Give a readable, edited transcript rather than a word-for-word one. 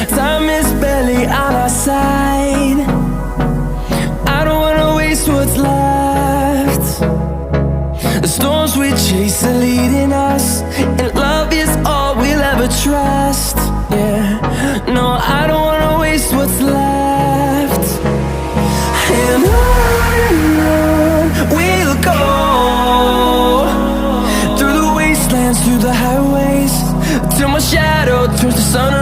Time is barely on our side. I don't wanna waste what's left. The storms we chase are leading us, and love is all we'll ever trust. Yeah, no, I don't wanna waste what's left. And on we'll go, through the wastelands, through the highways, till my shadow turns to sun